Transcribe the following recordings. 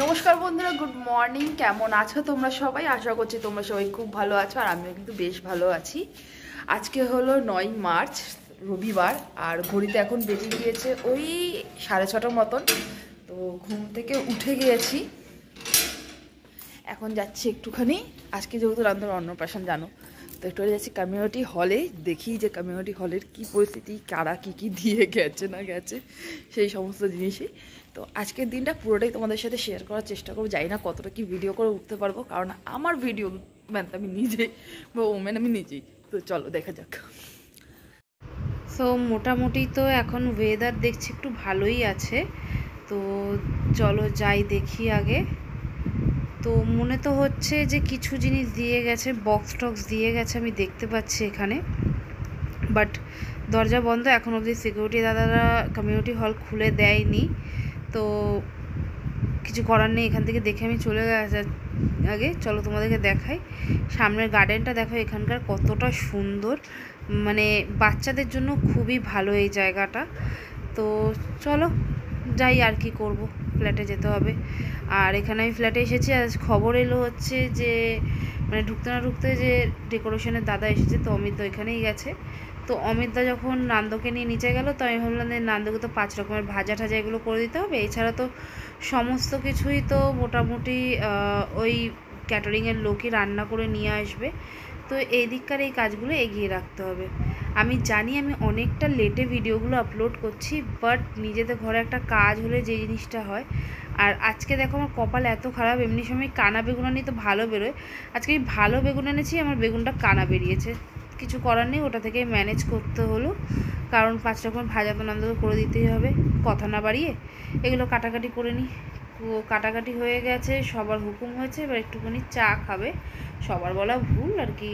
নমস্কার বন্ধুরা, good morning. কেমন আছো তোমরা সবাই? আশা করছি তোমরা সবাই খুব ভালো আছো, আর আমিও কিন্তু বেশ ভালো আছি। আজকে হলো 9 মার্চ, রবিবার, আর ঘড়িতে এখন বেজে গিয়েছে ওই 6:30 মতন। তো ঘুম থেকে উঠে গিয়েছি, এখন যাচ্ছি একটুখানি। আজকে যেহেতু রান্নার অন্নপ্রাশন জানো, তো একটু যাচ্ছি কমিউনিটি হলে, দেখি যে কমিউনিটি হলের কী পরিস্থিতি, কারা কী কী দিয়ে গেছে না গেছে, সেই সমস্ত জিনিসই। তো আজকের দিনটা পুরোটাই তোমাদের সাথে শেয়ার করার চেষ্টা করবো। জানি না কতটা কি ভিডিও করে উঠতে পারবো, কারণ আমার ভিডিও ম্যান আমি নিজেই, বা ওমেন আমি নিজেই। তো চলো দেখা যাক। সো মোটামুটি তো এখন ওয়েদার দেখছি একটু ভালোই আছে, তো চলো যাই দেখি আগে। তো মনে তো হচ্ছে যে কিছু জিনিস দিয়ে গেছে, বক্স টক্স দিয়ে গেছে, আমি দেখতে পাচ্ছি এখানে, বাট দরজা বন্ধ এখন অবধি। সিকিউরিটি দাদারা কমিউনিটি হল খুলে দেয়নি, তো কিছু করার নেই। এখান থেকে দেখে আমি চলে গেছি। আগে চলো তোমাদেরকে দেখাই সামনের গার্ডেনটা। দেখো এখানকার কতটা সুন্দর, মানে বাচ্চাদের জন্য খুবই ভালো এই জায়গাটা। তো চলো যাই, আর কি করব, ফ্ল্যাটে যেতে হবে। আর এখানে আমি ফ্ল্যাটে এসেছি, আজ খবর এলো হচ্ছে যে মানে ঢুকতে না ঢুকতে যে ডেকোরেশনের দাদা এসেছে, তো অমিত দা এখানেই গেছে। তো অমিত দা যখন নান্দকে নিয়ে নিচে গেল, তো আমি ভাবলাম যে নান্দকে তো 5 রকমের ভাজা ঠাজা এগুলো করে দিতে হবে, এছাড়া তো সমস্ত কিছুই তো মোটামুটি ওই ক্যাটারিংয়ের লোকই রান্না করে নিয়ে আসবে। তো এই দিককার এই কাজগুলো এগিয়ে রাখতে হবে। আমি জানি আমি অনেকটা লেটে ভিডিওগুলো আপলোড করছি, বাট নিজেদের ঘরে একটা কাজ হলে যে জিনিসটা হয়। আর আজকে দেখো আমার কপাল এত খারাপ, এমনি সময় কানা বেগুন আনি তো ভালো বেরোয়, আজকে আমি ভালো বেগুন এনেছি, আমার বেগুনটা কানা বেরিয়েছে। কিছু করার নেই, ওটা থেকে ম্যানেজ করতে হলো, কারণ 5 রকমের ভাজা তো নান্দকে করে দিতেই হবে। কথা না বাড়িয়ে এগুলো কাটাকাটি করে নিই। তো কাটাকাটি হয়ে গেছে, সবার হুকুম হয়েছে, এবার একটুখানি চা খাবে। সবার বলা ভুল আর কি,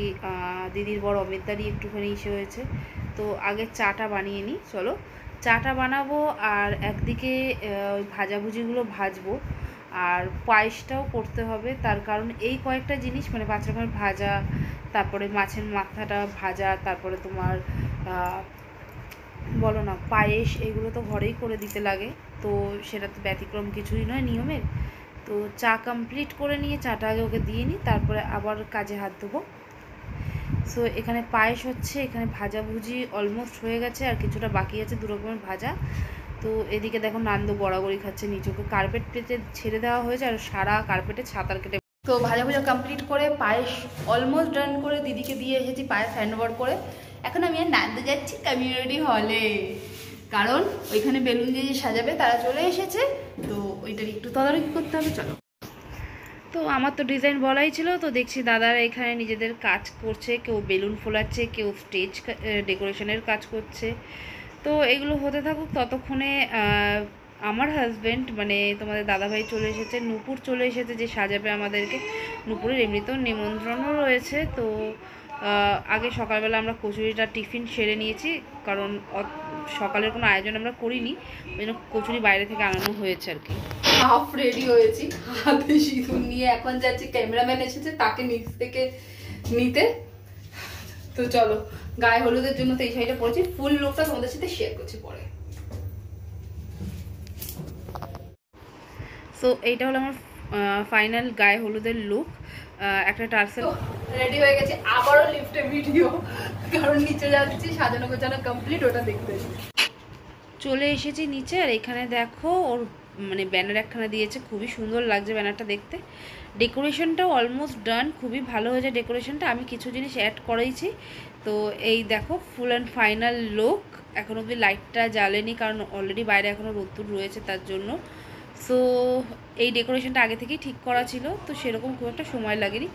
দিদির বড় অমিতদারই একটুখানি ইসে হয়েছে। তো আগে চাটা বানিয়ে নিই, চলো চাটা বানাবো, আর একদিকে ওই ভাজাভুজিগুলো ভাজবো, আর পায়েসটাও করতে হবে। তার কারণ এই কয়েকটা জিনিস, মানে 5 রকমের ভাজা, তারপরে মাছের মাথাটা ভাজা, তারপরে তোমার বলো না পায়েস, এগুলো তো ঘরেই করে দিতে লাগে। তো সেটা তো ব্যতিক্রম কিছুই নয় নিয়মের। তো চা কমপ্লিট করে নিয়ে চাটা আগে ওকে দিয়ে নিই, তারপরে আবার কাজে হাত দেবো। সো এখানে পায়েস হচ্ছে, এখানে ভাজাভুজি অলমোস্ট হয়ে গেছে, আর কিছুটা বাকি আছে, 2 রকমের ভাজা। তো এদিকে দেখো নান্দু বরাবরই খাচ্ছে, নিচুকে কার্পেট পেতে ছেড়ে দেওয়া হয়েছে, আর সারা কার্পেটে ছাতার কেটে। তো ভাজা ভাজা কমপ্লিট করে পায়েস অলমোস্ট ডান করে দিদিকে দিয়ে এসেছি পায়েস হ্যান্ড ওভার করে। এখন আমি আর নাচতে যাচ্ছি কমিউনিটি হলে, কারণ ওইখানে বেলুন দিয়ে যে সাজাবে তারা চলে এসেছে, তো ওইটার একটু তদারকি করতে হবে। চলো। তো আমার তো ডিজাইন বলাই ছিল, তো দেখছি দাদারা এখানে নিজেদের কাজ করছে, কেউ বেলুন ফোলাচ্ছে, কেউ স্টেজ ডেকোরেশনের কাজ করছে। তো এগুলো হতে থাকুক, ততক্ষণে আমার হাজব্যান্ড মানে তোমাদের দাদাভাই চলে এসেছে, নূপুর চলে এসেছে যে সাজাবে আমাদেরকে। নূপুরের এমনিতেও নিমন্ত্রণও রয়েছে। তো আগে সকালবেলা আমরা কচুরিটা টিফিন সেরে নিয়েছি, কারণ সকালের কোনো আয়োজন আমরা করিনি, ওই জন্য কচুরি বাইরে থেকে আনানো হয়েছে আর কি। হাফ রেডি হয়েছি, হাতে সিঁদুর নিয়ে এখন যাচ্ছি, ক্যামেরাম্যান এসেছে তাকে নিচ থেকে নিতে। তো চলো, গায়ে হলুদের জন্য তো এই শাড়িটা পরেছি, ফুল লুকটা তোমাদের সাথে শেয়ার করছি পরে। সো এইটা হলো আমার ফাইনাল গায়ে হলুদের লুক। একটা টার্সেল রেডি হয়ে গেছে, আবারও লিফটে ভিডিও, কারণ নিচে যাচ্ছি, সাজানো গোছানো কমপ্লিট, ওটা দেখতে চলে এসেছি নিচে। আর এখানে দেখো ওর মানে ব্যানার একখানা দিয়েছে, খুবই সুন্দর লাগছে ব্যানারটা দেখতে। ডেকোরেশনটাও অলমোস্ট ডান, খুবই ভালো হয়েছে ডেকোরেশনটা। আমি কিছু জিনিস অ্যাড করেইছি। তো এই দেখো ফুল অ্যান্ড ফাইনাল লুক। এখন অবধি লাইটটা জ্বালেনি, কারণ অলরেডি বাইরে এখনও রোদ্দুর রয়েছে তার জন্য। সো এই ডেকোরেশনটা আগে থেকেই ঠিক করা ছিল, তো সেরকম খুব একটা সময় লাগেনি।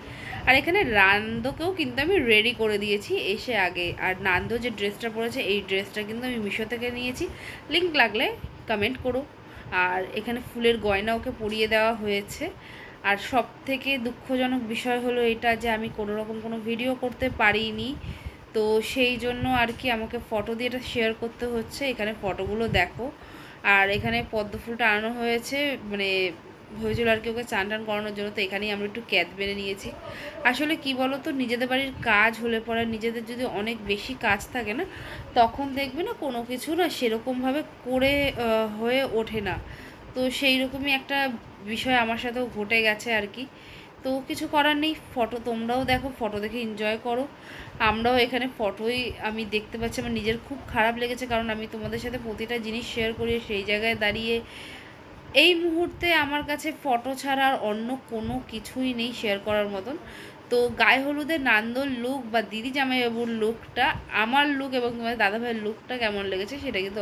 আর এখানে নান্দকেও কিন্তু আমি রেডি করে দিয়েছি এসে আগে। আর নান্দো যে ড্রেসটা পরেছে, এই ড্রেসটা কিন্তু আমি মিশো থেকে নিয়েছি, লিঙ্ক লাগলে কমেন্ট করো। আর এখানে ফুলের গয়না ওকে পরিয়ে দেওয়া হয়েছে। আর সব থেকে দুঃখজনক বিষয় হলো এটা যে আমি কোনোরকম কোনো ভিডিও করতে পারিনি, তো সেই জন্য আর কি আমাকে ফটো দিয়ে এটা শেয়ার করতে হচ্ছে। এখানে ফটোগুলো দেখো। আর এখানে পদ্ম ফুলটা আনানো হয়েছে, মানে হয়েছিল আর কি ওকে চান টান করানোর জন্য। তো এখানেই আমরা একটু ক্যাদ বেড়ে নিয়েছি। আসলে কি বলো তো, নিজেদের বাড়ির কাজ হলে পরে, নিজেদের যদি অনেক বেশি কাজ থাকে না, তখন দেখবে না কোনো কিছু না সেরকমভাবে করে হয়ে ওঠে না। তো সেই রকমই একটা বিষয় আমার সাথেও ঘটে গেছে আর কি। তো কিছু করার নেই, ফটো তোমরাও দেখো, ফটো দেখে এনজয় করো। আমরাও এখানে ফটোই আমি দেখতে পাচ্ছি, আমার নিজের খুব খারাপ লেগেছে, কারণ আমি তোমাদের সাথে প্রতিটা জিনিস শেয়ার করি, সেই জায়গায় দাঁড়িয়ে এই মুহূর্তে আমার কাছে ফটো ছাড়া আর অন্য কোনো কিছুই নেই শেয়ার করার মতন। তো গায়ে হলুদের নান্দর লুক বা দিদি জামাইবাবুর লুকটা, আমার লুক এবং তোমাদের দাদাভাইয়ের লুকটা কেমন লেগেছে সেটা কিন্তু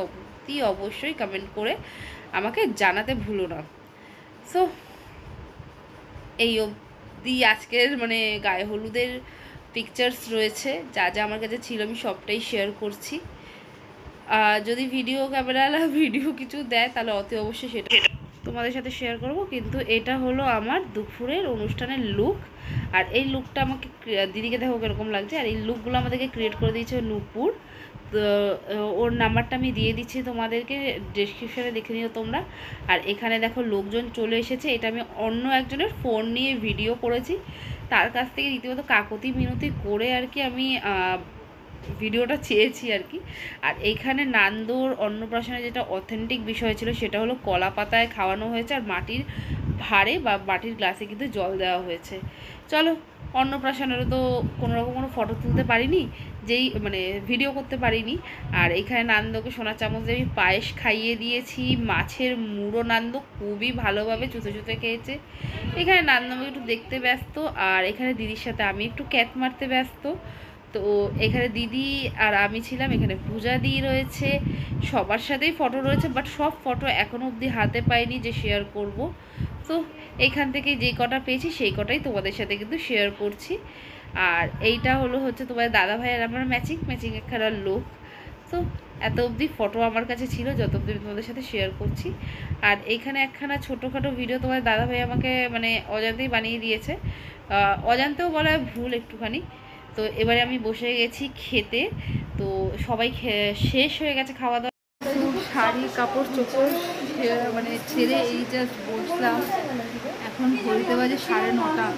অবশ্যই কমেন্ট করে আমাকে জানাতে ভুলো না। সো এই অবধি আজকের মানে গায়ে হলুদের পিকচার্স রয়েছে, যা যা আমার কাছে ছিল আমি সবটাই শেয়ার করছি। যদি ভিডিও ক্যামেরাওয়ালা ভিডিও কিছু দেয় তাহলে অতি অবশ্যই সেটা তোমাদের সাথে শেয়ার করব। কিন্তু এটা হলো আমার দুপুরের অনুষ্ঠানের লুক, আর এই লুকটা আমাকে দিদিকে দেখো কীরকম লাগছে। আর এই লুকগুলো আমাদেরকে ক্রিয়েট করে দিয়েছে নূপুর। তো ওর নাম্বারটা আমি দিয়ে দিচ্ছি তোমাদেরকে, ডেসক্রিপশানে দেখে নিও তোমরা। আর এখানে দেখো লোকজন চলে এসেছে, এটা আমি অন্য একজনের ফোন নিয়ে ভিডিও করেছি, তার কাছ থেকে রীতিমতো কাকতি মিনতি করে আর কি আমি ভিডিওটা চেয়েছি আর কি। আর এইখানে নান্দুর অন্নপ্রাশনে যেটা অথেন্টিক বিষয় ছিল সেটা হলো কলা পাতায় খাওয়ানো হয়েছে, আর মাটির ভাঁড়ে বা মাটির গ্লাসে কিন্তু জল দেওয়া হয়েছে। চলো, অন্নপ্রাশনেরও তো কোনোরকম কোনো ফটো তুলতে পারিনি, যেই মানে ভিডিও করতে পারিনি। আর এখানে নান্দকে সোনার চামচ দিয়ে আমি পায়েস খাইয়ে দিয়েছি, মাছের মুড়ো নান্দ খুবই ভালোভাবে চুতে চুতে খেয়েছে। এখানে নান্দকে একটু দেখতে ব্যস্ত, আর এখানে দিদির সাথে আমি একটু ক্যাট মারতে ব্যস্ত। তো এখানে দিদি আর আমি ছিলাম, এখানে পূজা দি রয়েছে, সবার সাথেই ফটো রয়েছে, বাট সব ফটো এখনও অবধি হাতে পাইনি যে শেয়ার করব। তো এইখান থেকে যে কটা পেয়েছি সেই কটাই তোমাদের সাথে কিন্তু শেয়ার করছি। আর এইটা হচ্ছে তোমাদের দাদাভাই আর আমার ম্যাচিং একখানা লুক। তো এত অবধি ফটো আমার কাছে ছিল যত অবধি তোমাদের সাথে শেয়ার করছি। আর এইখানে একখানা ছোটোখাটো ভিডিও তোমাদের দাদাভাই আমাকে মানে অজান্তেই বানিয়ে দিয়েছে, অজান্তেও বলা ভুল একটুখানি। তো এবারে আমি বসে গেছি খেতে। তো সবাই শেষ হয়ে গেছে খাওয়া দাওয়া, শাড়ি কাপড় চোপড় মানে ছেড়ে এই জাস্ট বসলাম। এখন ঘড়িতে বাজে 9:30,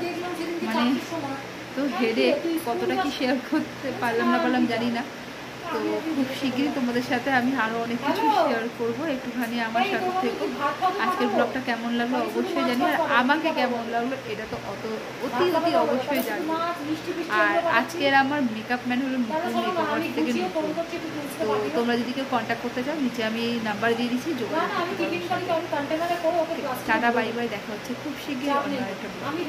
মানে তো হেডে কতটা কি শেয়ার করতে পারলাম জানি না। তো খুব শীঘ্রই তোমাদের সাথে আমি আরও অনেক কিছু শেয়ার করব, একটুখানি আমার সাথে থেকে। আজকের ব্লগটা কেমন লাগলো অবশ্যই জানি, আর আমাকে কেমন লাগলো এটা তো অতি অবশ্যই জানি। আর আজকের আমার মেকআপ ম্যান হলো নতুন মেকআপ আর্টিস্ট থেকে নতুন। তো তোমরা যদি কেউ কন্ট্যাক্ট করতে চাও নিচে আমি এই নাম্বার দিয়ে দিচ্ছি, যোগাযোগ করতে পারো। টাটা বাই বাই, দেখা হচ্ছে খুব শীঘ্রই অন্য একটা ব্লগে।